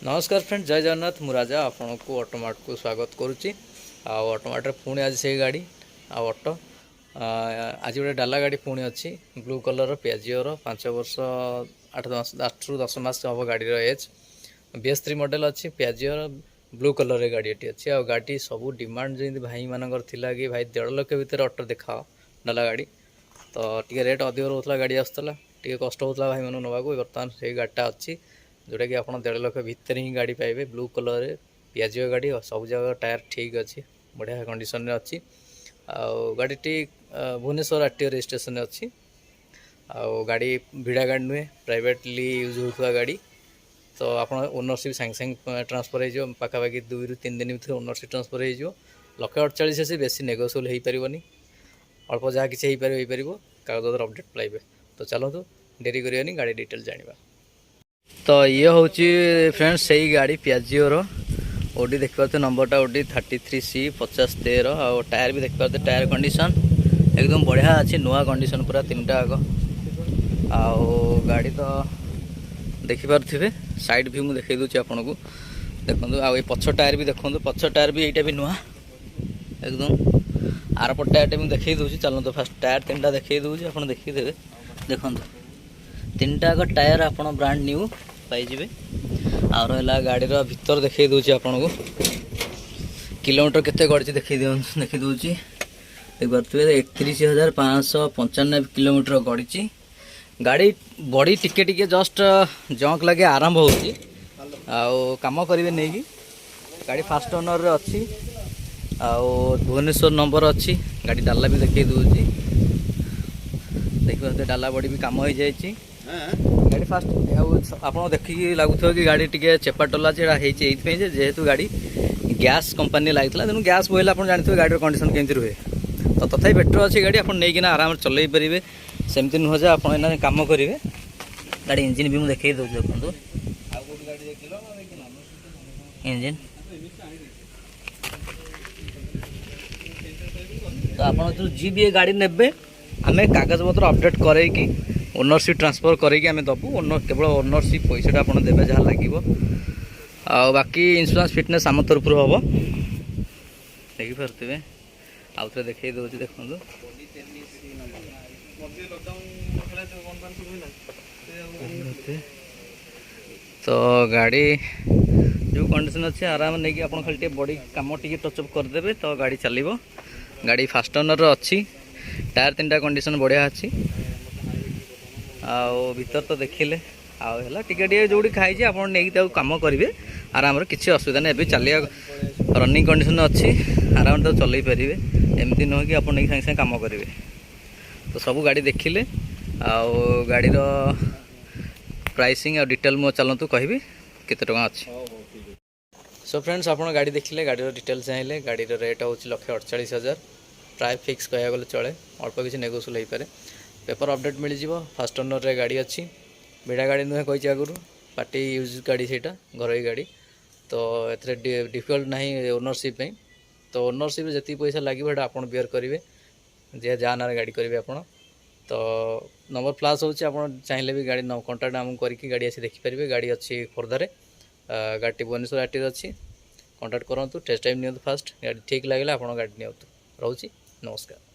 नमस्कार फ्रेंड, जय जगन्नाथ। मु राजा आपन को ऑटोमार्ट को स्वागत करुच्ची। ऑटोमार्ट पुणी आज से गाड़ी ऑटो आज गोटे डाला गाड़ी पुणी अच्छी ब्लू कलर पियाजिओर 5 वर्ष 8 ରୁ 10 मास हम गाड़ी एज BS3 मॉडल अच्छी पियाजिओर ब्लू कलर रे गाड़ी अच्छी। आ गाड़ी सब डिमांड जमी भाई मानकर थिला कि भाई 1.5 लाख भितर ऑटो देखाओ डाला गाड़ी। तो टी रेट अधिक रोला गाड़ी आसला टी कष्ट होता भाई मैं नवाक बर्तमान से गाड़ीटा अच्छी जोटा कि आप 1.5 लाख भितर ही गाड़ी पाइबे ब्लू कलर रे पियाजिओ गाड़ी सब जगह टायर ठीक अच्छी बढ़िया कंडीशन में अच्छी। गाड़ीटी भुवनेश्वर आरटीओ रजिस्ट्रेशन अच्छी। गाड़ी भिड़ा गाड़ी नुहे प्राइवेटली यूज होता गाड़ी। तो आप ओनरशिप सांगे सांगे ट्रांसफर हो पाखापाखि 2 ରୁ 3 दिन भर ओनरशिप ट्रांसफर हो 1.48 से बेसी नेगोशिएबल हो पारनी। अल्प जहाँ किसी हो पार कागज अपडेट पाइबे। तो चलतु डेरी करनी गाड़ी डिटेल जाना। तो ये हूँ फ्रेंड्स से ही गाड़ी पियाजिओर ओडी देख पाते नंबरटा ओडी 33C5013 और टायर भी देख पाते टायर कंडीशन एकदम बढ़िया अच्छी नुआ कंडीशन पूरा 3टा आग। गाड़ी तो देखिपे साइड भी मुझे देखी दूसरी आपन को देखो। आ पछ टायर भी देखो पछ टायर भी यहीटा भी नुआ एकदम। आरपट टायर टे मुझे देखी दूसरी चलते फास्ट टायर 3टा देखी दूसरी आप देखीदे देखो 3टा आग टायर आप ब्रांड न्यू पाइबे। आ रहा गाड़ी भीतर देखी दूसरी आपन को किलोमीटर केते गड़ी देखी दूसरी देख पारे 31,595 किलोमीटर गड़ी। गाड़ी बड़ी टिके टिके जस्ट जंक लगे आरंभ होची काम करेंगे नहीं कि गाड़ी फास्ट ओनर रे अच्छी। भुवनेश्वर नंबर अच्छी गाड़ी डाला भी देखी दूसरी देखिए डाला बड़ी भी काम हो जाए गाड़ी फास्ट आप देखिए लगुव कि गाड़ी टी चेपा टला जेहेतु गाड़ी गैस कंपनी लगी तेणु गैस बोले आप जानते हैं गाड़ी कंडीशन केमती रुहे। तो तथापि बेटर अच्छी गाड़ी आप नहीं आराम से चल पारे सेमती नुह जे आप कम करेंगे। गाड़ी इंजिन भी मुझे देखी दूँ देखो इंजिन। तो आप जो जी भी गाड़ी ने आम कागज पत्र अपडेट करके ओनरशिप ट्रांसफर करके आम दबू केवल ओनरशिप पैसा आप देवे जहाँ लगे। बाकी इंश्योरेंस फिटनेस आम तरफ हम देखिपे आउ थे देखी दूसरी देखो। तो गाड़ी जो कंडीशन अच्छे आराम नहीं कि आप खाली बॉडी कम टी टचअप करदे तो गाड़ी चलो। गाड़ी फास्ट ओनर अच्छी टायर 3टा कंडीशन बढ़िया अच्छी। भीतर तो देखिले आला टिके जो खाई आप कम करेंगे आराम किसी असुविधा नहीं। चलिए रनिंग कंडीशन अच्छी आराम तो चल पारे एमती नुह कि आप सागे सागे कम करेंगे। तो सब गाड़ी देखिले गाड़ी प्राइसिंग और डिटेल मो चलतु कहि केते टका अच्छी। सो फ्रेंड्स आप गाड़ी देखिले गाड़ी डिटेल चाहिए गाड़ी रेट हूँ 1,48,000 प्राय फिक्स कह गले चले अल्प किसी नेगोशिएबल हो पारे। पेपर अपडेट मिल जाव फास्ट ओनर रे गाड़ी अच्छी भिड़ा गाड़ी नुहे कही आगुरी पार्टी यूज गाड़ी से घर गाड़ी। तो ए डिफिकल्ट ना ओनरशिप। तो ओनरशिप जी पैसा लगे आप बेयर करेंगे जे जहाँ ना गाड़ी करेंगे आप। तो नंबर फ्लाश हो चाहिए भी गाड़ी कंटाक्ट आमको करके गाड़ी आसी देखिपारे। गाड़ी अच्छी खोर्धारे गाड़ी भुवनेश्वर आरटीओ अच्छी कंटाक्ट करूँ टेस्ट टाइम नि फास्ट गाड़ी ठीक लगे आप गाड़ी नि रोचे। नमस्कार।